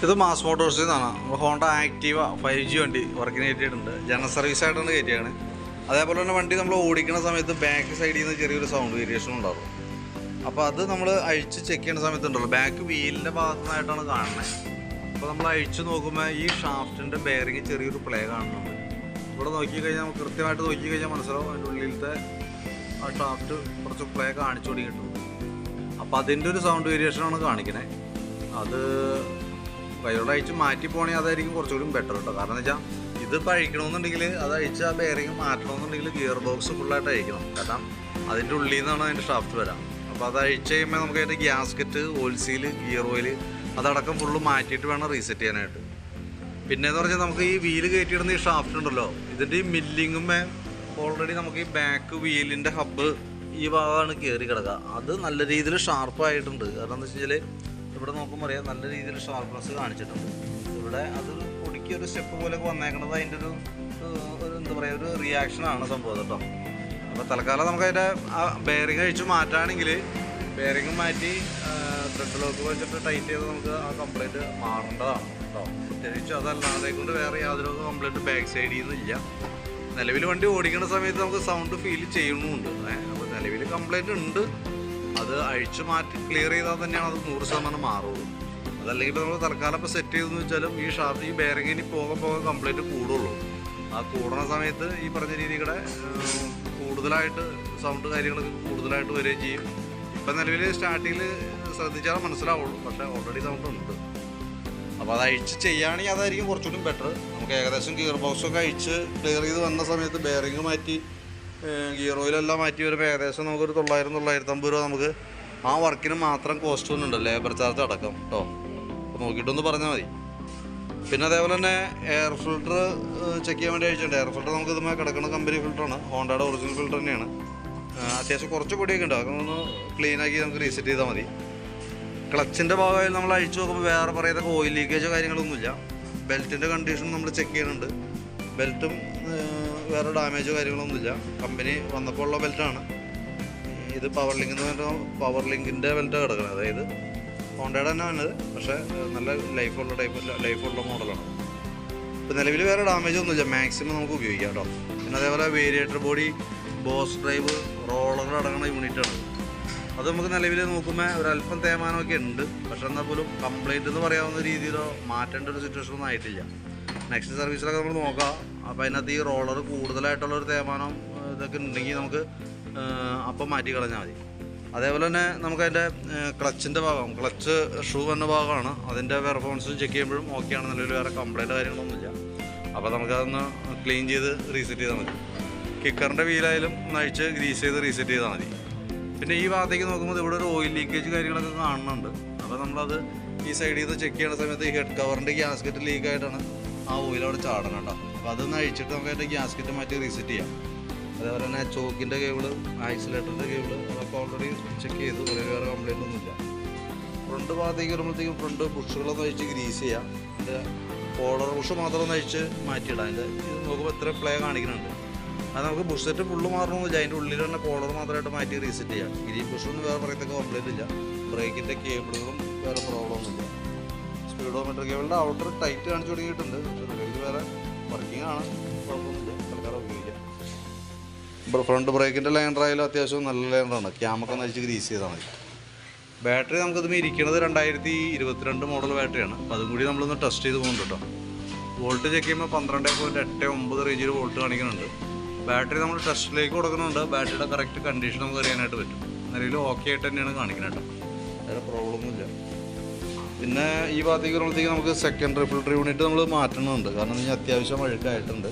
ഇത് മാസ് മോട്ടോഴ്സിൽ നിന്നാണ്. നമ്മൾ ഹോണ്ട ആക്റ്റീവ 5G വണ്ടി വർക്കിന് കയറ്റിയിട്ടുണ്ട്. ജനറൽ സർവീസായിട്ടാണ് കയറ്റിയാണ്. അതേപോലെ തന്നെ വണ്ടി നമ്മൾ ഓടിക്കുന്ന സമയത്ത് ബാക്ക് സൈഡിൽ നിന്ന് ചെറിയൊരു സൗണ്ട് വേരിയേഷൻ ഉണ്ടാകും. അപ്പോൾ അത് നമ്മൾ അഴിച്ച് ചെക്ക് ചെയ്യുന്ന സമയത്തുണ്ടല്ലോ, ബാക്ക് വീലിൻ്റെ ഭാഗത്തു നിന്നായിട്ടാണ് കാണുന്നത്. അപ്പോൾ നമ്മൾ അഴിച്ച് നോക്കുമ്പോൾ ഈ ഷാഫ്റ്റിൻ്റെ ബെയറിങ് ചെറിയൊരു പ്ലേ കാണുന്നുണ്ട്. ഇവിടെ നോക്കിക്കഴിഞ്ഞാൽ നമുക്ക് കൃത്യമായിട്ട് നോക്കിക്കഴിഞ്ഞാൽ മനസ്സിലാവും അതിൻ്റെ ഉള്ളിലത്തെ ആ ഷാഫ്റ്റ് കുറച്ച് പ്ലേ കാണിച്ചു തുടങ്ങിയിട്ടുണ്ട്. അപ്പോൾ അതിൻ്റെ ഒരു സൗണ്ട് വേരിയേഷനാണ് കാണിക്കണേ. അത് കൈയോടെ അഴിച്ച് മാറ്റി പോകണമെങ്കിൽ അതായിരിക്കും കുറച്ചുകൂടി ബെറ്റർ കേട്ടോ. കാരണം എന്ന് വെച്ചാൽ ഇതിപ്പോൾ അഴിക്കണമെന്നുണ്ടെങ്കിൽ അത് അഴിച്ച് ആ ബെയറിങ് മാറ്റണമെന്നുണ്ടെങ്കിൽ ഗിയർ ബോക്സ് ഫുള്ളായിട്ട് അഴിക്കണം. കാരണം അതിൻ്റെ ഉള്ളിൽ നിന്നാണ് അതിൻ്റെ ഷാഫ്റ്റ് വരാം. അപ്പോൾ അത് അഴിച്ച് കഴിയുമ്പോൾ നമുക്ക് അതിൻ്റെ gasket, oil seal, gear oil അതടക്കം ഫുള്ള് മാറ്റിയിട്ട് വേണം റീസെറ്റ് ചെയ്യാനായിട്ട്. പിന്നെയെന്ന് പറഞ്ഞാൽ നമുക്ക് ഈ വീല് കയറ്റിയിടുന്ന ഈ ഷാഫ്റ്റ് ഉണ്ടല്ലോ, ഇതിൻ്റെ ഈ മില്ലിങ്ങുമേ ഓൾറെഡി നമുക്ക് ഈ ബാക്ക് വീലിൻ്റെ ഹബ്ബ് ഈ ഭാഗമാണ് കയറി കിടക്കുക. അത് നല്ല രീതിയിൽ ഷാർപ്പായിട്ടുണ്ട്. കാരണം എന്താ വെച്ച് കഴിഞ്ഞാൽ ഇവിടെ നോക്കുമ്പോൾ അറിയാം നല്ല രീതിയിൽ ഷാർപ്പ്നെസ് കാണിച്ചിട്ടുണ്ട്. ഇവിടെ അത് പൊടിക്ക് ഒരു സ്റ്റെപ്പ് പോലെയൊക്കെ വന്നേക്കണത് അതിൻ്റെ ഒരു എന്താ പറയുക, ഒരു റിയാക്ഷനാണ് സംഭവം കേട്ടോ. അപ്പോൾ തൽക്കാലം നമുക്കതിൻ്റെ ആ ബെയറിങ് അഴിച്ച് മാറ്റുകയാണെങ്കിൽ ബെയറിങ് മാറ്റി ത്രെഡ് ലോക്ക് വെച്ചിട്ട് ടൈറ്റ് ചെയ്ത് നമുക്ക് ആ കംപ്ലൈൻറ്റ് മാറേണ്ടതാണ് കേട്ടോ. പ്രത്യേകിച്ച് അതല്ലാതെ കൊണ്ട് വേറെ യാതൊരു കംപ്ലൈൻറ്റ് ബാക്ക് സൈഡിൽ നിന്നില്ല. നിലവിൽ വണ്ടി ഓടിക്കുന്ന സമയത്ത് നമുക്ക് സൗണ്ട് ഫീൽ ചെയ്യുന്നുമുണ്ട്. അപ്പോൾ നിലവിൽ കംപ്ലൈൻറ്റ് ഉണ്ട്. അത് അഴിച്ചു മാറ്റി ക്ലിയർ ചെയ്താൽ തന്നെയാണ് അത് 100% മാറുള്ളൂ. അതല്ലെങ്കിൽ ഇപ്പോൾ നമ്മൾ തൽക്കാലം ഇപ്പോൾ സെറ്റ് ചെയ്തെന്ന് വെച്ചാലും ഈ ഷാഫ്റ്റ് ഈ ബെയറിങ്ങിന് പോകാൻ കംപ്ലൈൻറ്റ് കൂടുള്ളൂ. ആ കൂടുന്ന സമയത്ത് ഈ പറഞ്ഞ രീതിയുടെ കൂടുതലായിട്ട് സൗണ്ട് കാര്യങ്ങളൊക്കെ കൂടുതലായിട്ട് വരികയും ചെയ്യും. ഇപ്പം നിലവിൽ സ്റ്റാർട്ടിങ്ങിൽ ശ്രദ്ധിച്ചാൽ മനസ്സിലാവുള്ളൂ, പക്ഷേ ഓൾറെഡി സൗണ്ട് ഉണ്ട്. അപ്പോൾ അത് അഴിച്ച് ചെയ്യുകയാണെങ്കിൽ അതായിരിക്കും കുറച്ചുകൂടി ബെറ്റർ. നമുക്ക് ഏകദേശം ഗിയർ ബോക്സൊക്കെ അഴിച്ച് ക്ലിയർ ചെയ്ത് വന്ന സമയത്ത് ബെയറിങ് മാറ്റി ഗിയർ ഓയിലെല്ലാം മാറ്റി വരുമ്പോൾ ഏകദേശം നമുക്കൊരു 900-950 രൂപ നമുക്ക് ആ വർക്കിന് മാത്രം കോസ്റ്റ് വന്നുണ്ട്, ലേബർ ചാർജ് അടക്കം കേട്ടോ. അപ്പോൾ നോക്കിയിട്ടൊന്ന് പറഞ്ഞാൽ മതി. പിന്നെ അതേപോലെ തന്നെ എയർ ഫിൽറ്റർ ചെക്ക് ചെയ്യാൻ വേണ്ടി അയച്ചിട്ടുണ്ട്. എയർ ഫിൽറ്റർ നമുക്ക് ഇതുമായി കിടക്കുന്ന കമ്പനി ഫിൽറ്ററാണ്, ഹോണ്ടയുടെ ഒറിജിനൽ ഫിൽറ്റർ തന്നെയാണ്. അത്യാവശ്യം കുറച്ച് പൊടിയൊക്കെ ഉണ്ട്, അതൊക്കെ ഒന്ന് ക്ലീനാക്കി നമുക്ക് റീസെറ്റ് ചെയ്താൽ മതി. ക്ലച്ചിൻ്റെ ഭാഗമായി നമ്മൾ അഴിച്ചു നോക്കുമ്പോൾ വേറെ പറയുന്ന ഓയിൽ ലീക്കേജോ കാര്യങ്ങളൊന്നുമില്ല. ബെൽറ്റിൻ്റെ കണ്ടീഷൻ നമ്മൾ ചെക്ക് ചെയ്യുന്നുണ്ട്. ബെൽറ്റും വേറെ ഡാമേജോ കാര്യങ്ങളൊന്നുമില്ല. കമ്പനി വന്നപ്പോൾ ഉള്ള ബെൽറ്റാണ് ഇത്. പവർ ലിങ്ക് എന്ന് പറഞ്ഞാൽ പവർ ലിങ്കിൻ്റെ ബെൽറ്റാണ് കിടക്കുന്നത്. അതായത് ഹോണ്ടയുടെ തന്നെ വന്നത്, പക്ഷേ നല്ല ലൈഫുള്ള മോഡലാണ്. ഇപ്പോൾ നിലവിൽ വേറെ ഡാമേജ് ഒന്നുമില്ല, മാക്സിമം നമുക്ക് ഉപയോഗിക്കാം കേട്ടോ. പിന്നെ അതേപോലെ variator body, boss drive, roller അടങ്ങുന്ന യൂണിറ്റാണ്. അത് നമുക്ക് നിലവിൽ നോക്കുമ്പോൾ ഒരല്പം തേമാനമൊക്കെ ഉണ്ട്. പക്ഷേ എന്നാൽ പോലും കംപ്ലൈൻറ്റ് എന്ന് പറയാവുന്ന രീതിയിലോ മാറ്റേണ്ട ഒരു സിറ്റുവേഷനൊന്നും ആയിട്ടില്ല. നെക്സ്റ്റ് സർവീസിലൊക്കെ നമ്മൾ നോക്കാം. അപ്പോൾ അതിനകത്ത് ഈ റോളർ കൂടുതലായിട്ടുള്ളൊരു തേമാനം ഇതൊക്കെ ഉണ്ടെങ്കിൽ നമുക്ക് അപ്പം മാറ്റി കളഞ്ഞാൽ മതി. അതേപോലെ തന്നെ നമുക്കതിൻ്റെ ക്ലച്ചിൻ്റെ ഭാഗം, ക്ലച്ച് ഷൂ എന്ന ഭാഗമാണ്, അതിൻ്റെ പെർഫോമൻസ് ചെക്ക് ചെയ്യുമ്പോഴും ഓക്കെയാണ്. നിലവിൽ വേറെ കംപ്ലൈൻറ്റ് കാര്യങ്ങളൊന്നുമില്ല. അപ്പോൾ നമുക്കതൊന്ന് ക്ലീൻ ചെയ്ത് റീസെറ്റ് ചെയ്താൽ മതി. കിക്കറിൻ്റെ വീലായാലും നഴിച്ച് ഗ്രീസ് ചെയ്ത് റീസെറ്റ് ചെയ്താൽ മതി. പിന്നെ ഈ ഭാഗത്തേക്ക് നോക്കുമ്പോൾ ഇവിടെ ഒരു ഓയിൽ ലീക്കേജ് കാര്യങ്ങളൊക്കെ കാണുന്നുണ്ട്. അപ്പോൾ നമ്മളത് ഈ സൈഡിൽ നിന്ന് ചെക്ക് ചെയ്യുന്ന സമയത്ത് ഈ ഹെഡ് കവറിൻ്റെ ഗ്യാസ്കറ്റ് ലീക്കായിട്ടാണ് ആ ഓയിൽ അവിടെ ചാടണം കേട്ടോ. അപ്പോൾ അതൊന്ന് അഴിച്ചിട്ട് നമുക്ക് അതിൻ്റെ ഗ്യാസ്കറ്റ് മാറ്റി റീസെറ്റ് ചെയ്യാം. അതേപോലെ തന്നെ ചോക്കിൻ്റെ കേബിള്, ആക്സിലേറ്ററിൻ്റെ കേബിള് അതൊക്കെ ഓൾറെഡി ചെക്ക് ചെയ്തു. വേറെ കംപ്ലൈൻ്റ് ഒന്നുമില്ല. ഫ്രണ്ട് ഭാഗത്തേക്ക് വരുമ്പോഴത്തേക്കും ഫ്രണ്ട് ബുഷുകളൊന്ന് അഴിച്ച് ഗ്രീസ് ചെയ്യാം. അതിൻ്റെ കോളർ ബുഷ് മാത്രം ഒന്ന് അഴിച്ച് മാറ്റിയിടാം. അതിൻ്റെ ഇത് നോക്കുമ്പോൾ എത്ര പ്ലേ കാണിക്കുന്നുണ്ട്. അത് നമുക്ക് ബുഷ് സെറ്റ് ഫുള്ള് മാറണമെന്നില്ല, അതിൻ്റെ ഉള്ളിൽ തന്നെ കോളർ മാത്രമായിട്ട് മാറ്റി റീസെറ്റ് ചെയ്യാം. ഗ്രീൻ ബുഷൊന്നും വേറെ പറയത്തൊക്കെ കംപ്ലൈൻ്റ് ഇല്ല. ബ്രേക്കിൻ്റെ കേബിളുകളും വേറെ പ്രോബ്ലം ഒന്നുമില്ല. സ്പീഡോമീറ്റർ കേബിളിൻ്റെ ഔട്ടർ ടൈറ്റ് കാണിച്ചു തുടങ്ങിയിട്ടുണ്ട്. പക്ഷേ വേറെ വർക്കിംഗ് ആണ്, കുഴപ്പമൊന്നുമില്ല. തൽക്കാലം ഉപയോഗിക്കാം. ഫ്രണ്ട് ബ്രേക്കിൻ്റെ ലൈനറായാലും അത്യാവശ്യം നല്ല ലൈനറാണ്. ക്യാമൊക്കെ നയിച്ച് ഗ്രീസ് ചെയ്താൽ മതി. ബാറ്ററി നമുക്കിതും ഇരിക്കുന്നത് 2022 മോഡൽ ബാറ്ററിയാണ്. അപ്പോൾ അതും കൂടി നമ്മളൊന്ന് ടെസ്റ്റ് ചെയ്ത് പോകുന്നുണ്ട് കേട്ടോ. വോൾട്ട് ചെക്ക് ചെയ്യുമ്പോൾ 12.89 റേഞ്ചിൽ വോൾട്ട് കാണിക്കുന്നുണ്ട്. ബാറ്ററി നമ്മൾ ടെസ്റ്റിലേക്ക് കൊടുക്കുന്നുണ്ട്. ബാറ്ററിയുടെ കറക്റ്റ് കണ്ടീഷൻ നമുക്ക് അറിയാനായിട്ട് പറ്റും. നിലവിൽ ഓക്കെ ആയിട്ട് തന്നെയാണ് കാണിക്കുന്നത് കേട്ടോ, വേറെ പ്രോബ്ലമൊന്നുമില്ല. പിന്നെ ഈ ഭാഗത്തേക്ക് വരുമ്പോഴത്തേക്ക് നമുക്ക് സെക്കൻഡറി ഫിൽറ്റർ യൂണിറ്റ് നമ്മൾ മാറ്റണമെന്നുണ്ട്. കാരണം എന്ന് വെച്ചാൽ അത്യാവശ്യം അഴുക്കായിട്ടുണ്ട്.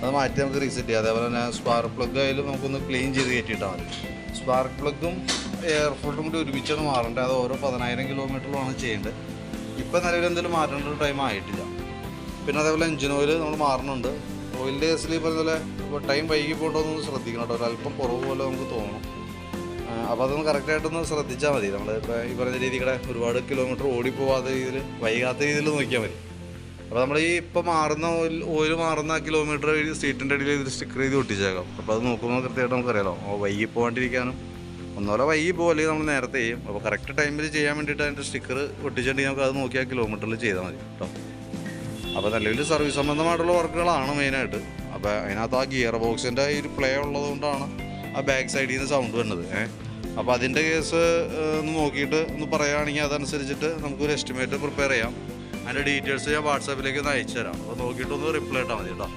അത് മാറ്റി നമുക്ക് റീസെറ്റ് ചെയ്യാം. അതേപോലെ തന്നെ സ്പാർക്ക് പ്ലഗ് ആയാലും നമുക്കൊന്ന് ക്ലീൻ ചെയ്ത് കയറ്റിയിട്ടാൽ മതി. സ്പാർക്ക് പ്ലഗും എയർ ഫിൽറ്ററും കൂടി ഒരുമിച്ചാണ് മാറേണ്ടത്. അത് ഓരോ 10,000 കിലോമീറ്ററിലാണ് ചെയ്യേണ്ടത്. ഇപ്പം നിലവിൽ എന്തെങ്കിലും മാറ്റേണ്ട ഒരു ടൈം ആയിട്ടില്ല. പിന്നെ അതേപോലെ എഞ്ചിൻ ഓയിൽ നമ്മൾ മാറുന്നുണ്ട്. ഓയിലിൻ്റെ കേസിൽ ഈ പറഞ്ഞ പോലെ ടൈം വൈകി പോകേണ്ടതൊന്ന് ശ്രദ്ധിക്കണം കേട്ടോ. ഒരല്പം കുറവ് പോലെ നമുക്ക് തോന്നും. അപ്പോൾ അതൊന്ന് കറക്റ്റായിട്ടൊന്ന് ശ്രദ്ധിച്ചാൽ മതി. നമ്മൾ ഇപ്പോൾ ഈ പറഞ്ഞ രീതിയുടെ ഒരുപാട് കിലോമീറ്റർ ഓടിപ്പോവാത്ത രീതിയിൽ, വൈകാത്ത രീതിയിൽ നോക്കിയാൽ മതി. അപ്പോൾ നമ്മൾ ഈ ഇപ്പോൾ മാറുന്ന ഓയിൽ മാറുന്ന കിലോമീറ്റർ സീറ്റിൻ്റെ അടിയിൽ ഇത് സ്റ്റിക്കർ ചെയ്ത് ഒട്ടിച്ചേക്കാം. അപ്പോൾ അത് നോക്കുമ്പോൾ കൃത്യമായിട്ട് നമുക്കറിയാലോ വൈകി പോകാണ്ടിരിക്കാനും ഒന്നുപോലെ വൈകി പോലെ നമ്മൾ നേരത്തെ ചെയ്യും. അപ്പോൾ കറക്റ്റ് ടൈമിൽ ചെയ്യാൻ വേണ്ടിയിട്ട് അതിൻ്റെ സ്റ്റിക്കർ ഒട്ടിച്ചിട്ടുണ്ടെങ്കിൽ നമുക്ക് അത് നോക്കിയാൽ കിലോമീറ്ററിൽ ചെയ്താൽ മതി കേട്ടോ. അപ്പോൾ നിലവിൽ സർവീസ് സംബന്ധമായിട്ടുള്ള വർക്കുകളാണ് മെയിനായിട്ട്. അപ്പോൾ അതിനകത്ത് ആ ഗിയർ ബോക്സിൻ്റെ ഈ ഒരു പ്ലേ ഉള്ളതുകൊണ്ടാണ് ആ ബാക്ക് സൈഡിൽ നിന്ന് സൗണ്ട് വരുന്നത്. അപ്പോൾ അതിൻ്റെ കേസ് ഒന്ന് നോക്കിയിട്ട് ഒന്ന് പറയുകയാണെങ്കിൽ അതനുസരിച്ചിട്ട് നമുക്കൊരു എസ്റ്റിമേറ്റ് പ്രിപ്പയർ ചെയ്യാം. അതിൻ്റെ ഡീറ്റെയിൽസ് ഞാൻ വാട്സാപ്പിലേക്ക് ഒന്ന് അയച്ചു തരാം. അപ്പോൾ നോക്കിയിട്ടൊന്ന് റിപ്ലൈ ഇട്ടാൽ മതി കേട്ടോ.